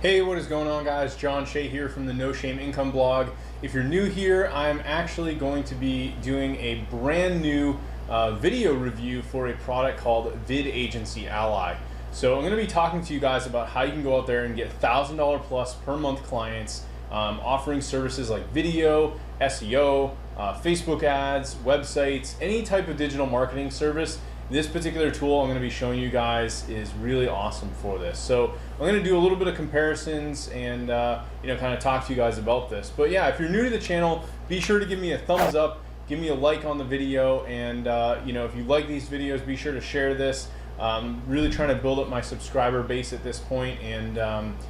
Hey, what is going on, guys? John Shea here from the No Shame Income blog. If you're new here, I'm actually going to be doing a brand new video review for a product called Vid Agency Ally. So I'm going to be talking to you guys about how you can go out there and get $1,000 plus per month clients, offering services like video, SEO, Facebook ads, websites, any type of digital marketing service. This particular tool I'm going to be showing you guys is really awesome for this. So I'm going to do a little bit of comparisons and kind of talk to you guys about this. But yeah, if you're new to the channel, be sure to give me a thumbs up, give me a like on the video, and if you like these videos, be sure to share this. Really trying to build up my subscriber base at this point and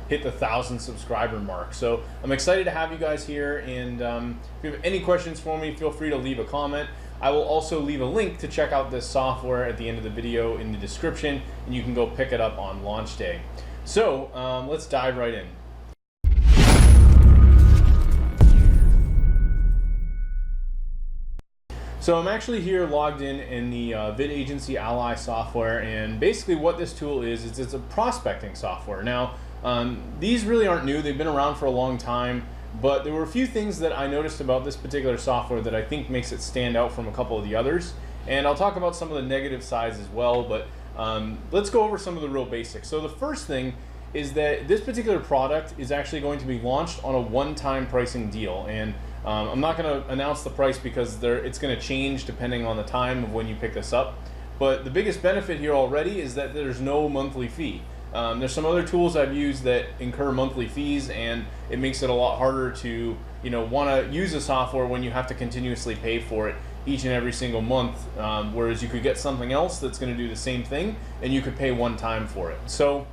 hit the 1,000 subscriber mark. So I'm excited to have you guys here, and if you have any questions for me, feel free to leave a comment. I will also leave a link to check out this software at the end of the video in the description, and you can go pick it up on launch day. So let's dive right in. So I'm actually here logged in the Vid Agency Ally software, and basically what this tool is it's a prospecting software. Now, these really aren't new. They've been around for a long time, but there were a few things that I noticed about this particular software that I think makes it stand out from a couple of the others. And I'll talk about some of the negative sides as well, but let's go over some of the real basics. So the first thing is that this particular product is actually going to be launched on a one-time pricing deal. And I'm not going to announce the price because it's going to change depending on the time of when you pick this up. But the biggest benefit here already is that there's no monthly fee. There's some other tools I've used that incur monthly fees, and it makes it a lot harder to want to use a software when you have to continuously pay for it each and every single month, whereas you could get something else that's going to do the same thing and you could pay one time for it. So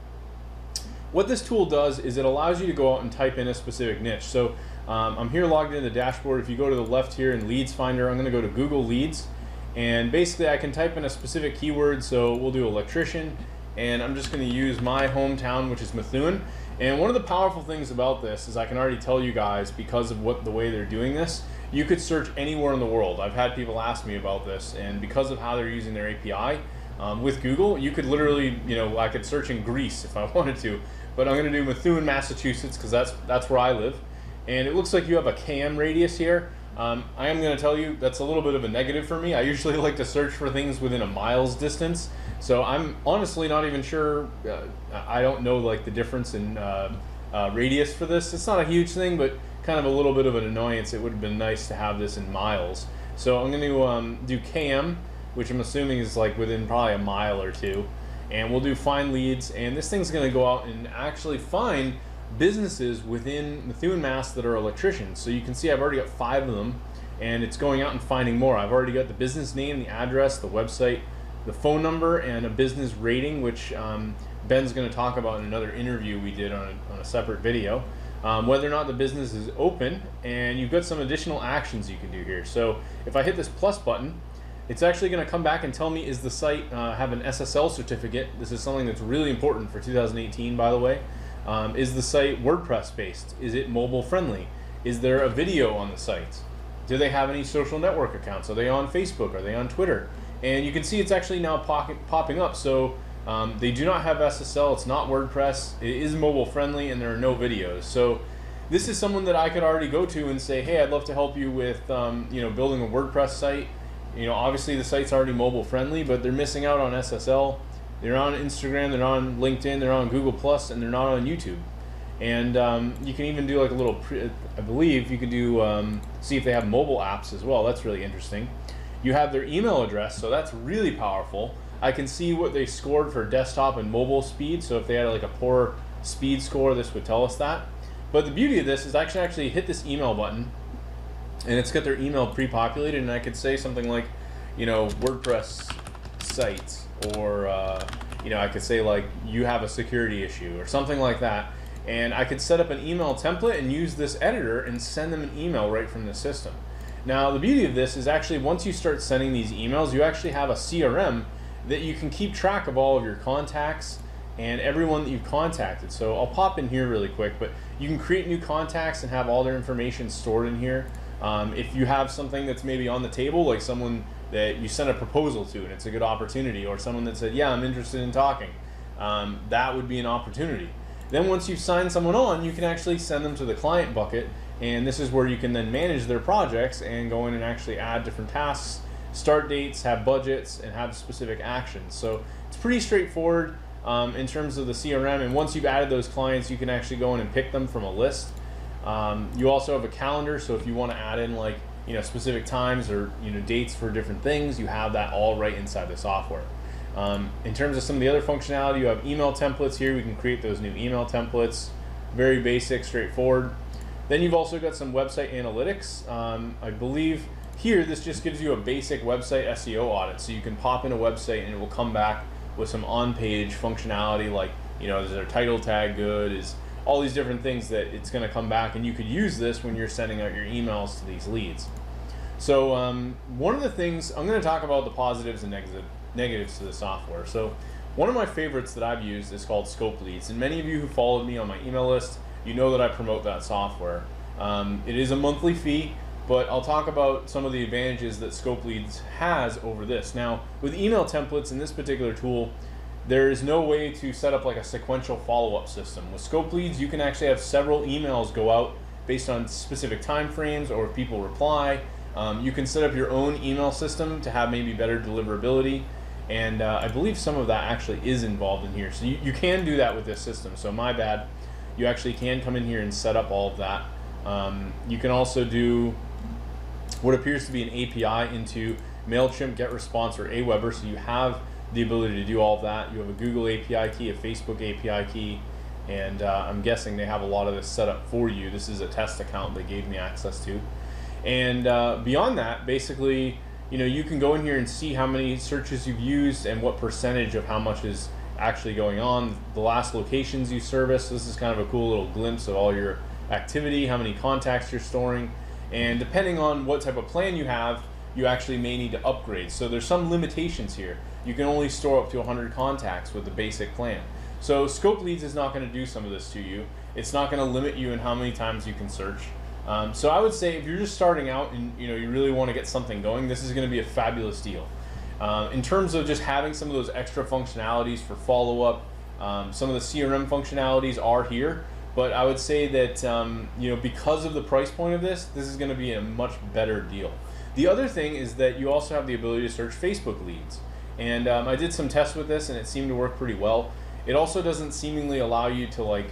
what this tool does is it allows you to go out and type in a specific niche. So I'm here logged into the dashboard. If you go to the left here in Leads Finder, I'm going to go to Google Leads, and basically I can type in a specific keyword. So we'll do electrician, and I'm just going to use my hometown, which is Methuen. And one of the powerful things about this is I can already tell you guys, because of the way they're doing this, you could search anywhere in the world. I've had people ask me about this, and because of how they're using their API with Google, you could literally, I could search in Greece if I wanted to, but I'm going to do Methuen, Massachusetts, because that's where I live. And it looks like you have a km radius here. I am going to tell you that's a little bit of a negative for me. I usually like to search for things within a mile's distance. So I'm honestly not even sure. I don't know like the difference in radius for this. It's not a huge thing, but kind of a little bit of an annoyance. It would have been nice to have this in miles. So I'm going to do km, which I'm assuming is like within probably a mile or two. And we'll do find leads. And this thing's going to go out and actually find businesses within Methuen, Mass that are electricians. So you can see I've already got 5 of them, and it's going out and finding more. I've already got the business name, the address, the website, the phone number, and a business rating, which Ben's going to talk about in another interview we did on a separate video. Whether or not the business is open, and you've got some additional actions you can do here. So if I hit this plus button, it's actually going to come back and tell me, is the site have an SSL certificate? This is something that's really important for 2018, by the way. Is the site WordPress based? Is it mobile friendly? Is there a video on the site? Do they have any social network accounts? Are they on Facebook? Are they on Twitter? And you can see it's actually now popping up. So they do not have SSL, it's not WordPress, it is mobile friendly, and there are no videos. So this is someone that I could already go to and say, hey, I'd love to help you with building a WordPress site. Obviously the site's already mobile friendly, but they're missing out on SSL. They're on Instagram, they're on LinkedIn, they're on Google+, and they're not on YouTube. And you can even do like a little, I believe you could do, see if they have mobile apps as well. That's really interesting. You have their email address, so that's really powerful. I can see what they scored for desktop and mobile speed, so if they had like a poor speed score, this would tell us that. But the beauty of this is I can actually hit this email button, and it's got their email pre-populated, and I could say something like, WordPress site, or I could say like, you have a security issue or something like that, and I could set up an email template and use this editor and send them an email right from the system. Now the beauty of this is actually once you start sending these emails, you actually have a CRM that you can keep track of all of your contacts and everyone that you've contacted. So I'll pop in here really quick, but you can create new contacts and have all their information stored in here. If you have something that's maybe on the table, like someone that you sent a proposal to and it's a good opportunity, or someone that said, yeah, I'm interested in talking, that would be an opportunity. Then once you've signed someone on, you can actually send them to the client bucket, and this is where you can then manage their projects and go in and actually add different tasks, start dates, have budgets, and have specific actions. So it's pretty straightforward in terms of the CRM, and once you've added those clients, you can actually go in and pick them from a list. You also have a calendar, so if you want to add in like specific times or dates for different things, you have that all right inside the software. In terms of some of the other functionality, you have email templates here. We can create those new email templates. Very basic, straightforward. Then you've also got some website analytics. I believe here this just gives you a basic website SEO audit. So you can pop in a website and it will come back with some on-page functionality like, is their title tag good? Is all these different things that it's going to come back, and you could use this when you're sending out your emails to these leads. So one of the things, I'm going to talk about the positives and negatives to the software. So one of my favorites that I've used is called Scope Leads, and many of you who followed me on my email list, you know that I promote that software. It is a monthly fee, but I'll talk about some of the advantages that Scope Leads has over this. Now, with email templates in this particular tool, there is no way to set up like a sequential follow-up system. With Scope Leads, you can actually have several emails go out based on specific time frames or if people reply. You can set up your own email system to have maybe better deliverability, and I believe some of that actually is involved in here. So you can do that with this system, so my bad. You actually can come in here and set up all of that. You can also do what appears to be an API into MailChimp, GetResponse, or Aweber, so you have the ability to do all of that. You have a Google API key, a Facebook API key, and I'm guessing they have a lot of this set up for you. This is a test account they gave me access to. And beyond that, basically, you can go in here and see how many searches you've used and what percentage of how much is actually going on, the last locations you service. This is kind of a cool little glimpse of all your activity, how many contacts you're storing, and depending on what type of plan you have, you actually may need to upgrade. So there's some limitations here. You can only store up to 100 contacts with the basic plan. So Scope Leads is not going to do some of this to you. It's not going to limit you in how many times you can search. So I would say if you're just starting out and you really want to get something going, this is going to be a fabulous deal. In terms of just having some of those extra functionalities for follow-up, some of the CRM functionalities are here, but I would say that because of the price point of this is going to be a much better deal. The other thing is that you also have the ability to search Facebook leads, and I did some tests with this and it seemed to work pretty well. It also doesn't seemingly allow you to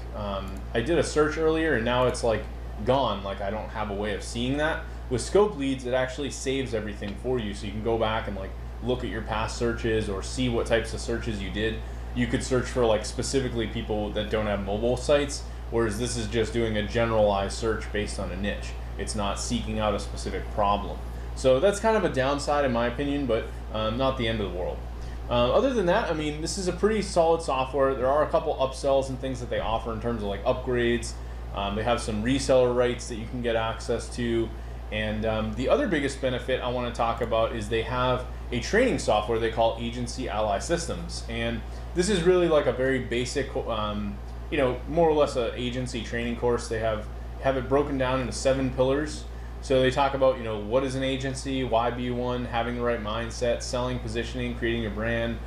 I did a search earlier and now it's gone, I don't have a way of seeing that. With Scope Leads, it actually saves everything for you, so you can go back and look at your past searches or see what types of searches you did. You could search for specifically people that don't have mobile sites, whereas this is just doing a generalized search based on a niche. It's not seeking out a specific problem. So that's kind of a downside in my opinion, but not the end of the world. Other than that, this is a pretty solid software. There are a couple upsells and things that they offer in terms of upgrades. They have some reseller rights that you can get access to. And the other biggest benefit I want to talk about is they have a training software they call Agency Ally Systems. And this is really a very basic, more or less an agency training course. They have it broken down into 7 pillars. So they talk about, what is an agency, why be one, having the right mindset, selling, positioning, creating your brand.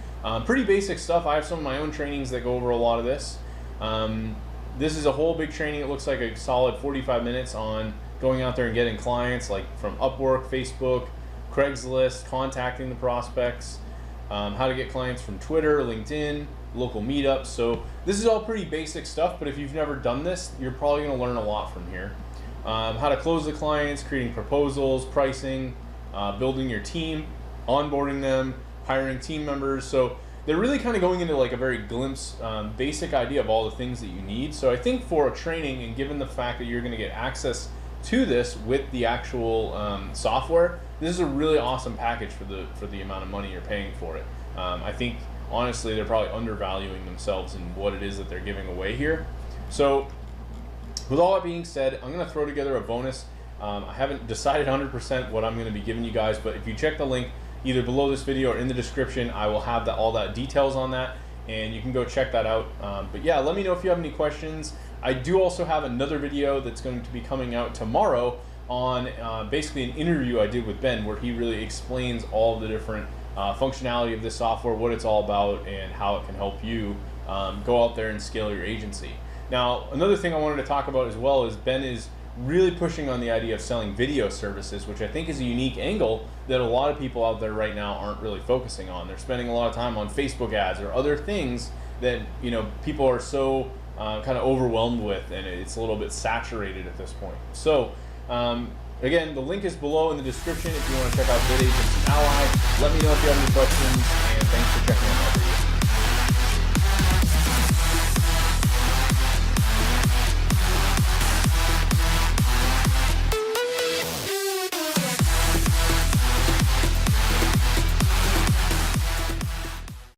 Pretty basic stuff. I have some of my own trainings that go over a lot of this. This is a whole big training. It looks like a solid 45 minutes on going out there and getting clients from Upwork, Facebook, Craigslist, contacting the prospects, how to get clients from Twitter, LinkedIn, local meetups. So this is all pretty basic stuff, but if you've never done this, you're probably going to learn a lot from here. How to close the clients, creating proposals, pricing, building your team, onboarding them, hiring team members. So they're really kind of going into a very basic idea of all the things that you need. So I think for a training, and given the fact that you're going to get access to this with the actual software, this is a really awesome package for the amount of money you're paying for it. I think honestly they're probably undervaluing themselves in what it is that they're giving away here. So with all that being said, I'm going to throw together a bonus. I haven't decided 100% what I'm going to be giving you guys, but if you check the link either below this video or in the description, I will have all that details on that, and you can go check that out. But yeah, let me know if you have any questions. I do also have another video that's going to be coming out tomorrow on basically an interview I did with Ben, where he really explains all the different functionality of this software, what it's all about, and how it can help you go out there and scale your agency. Now, another thing I wanted to talk about as well is Ben is really pushing on the idea of selling video services, which I think is a unique angle that a lot of people out there right now aren't really focusing on. They're spending a lot of time on Facebook ads or other things that people are so kind of overwhelmed with, and it's a little bit saturated at this point. So again, the link is below in the description if you want to check out Vid Agency Ally. Let me know if you have any questions, and thanks for checking out my video.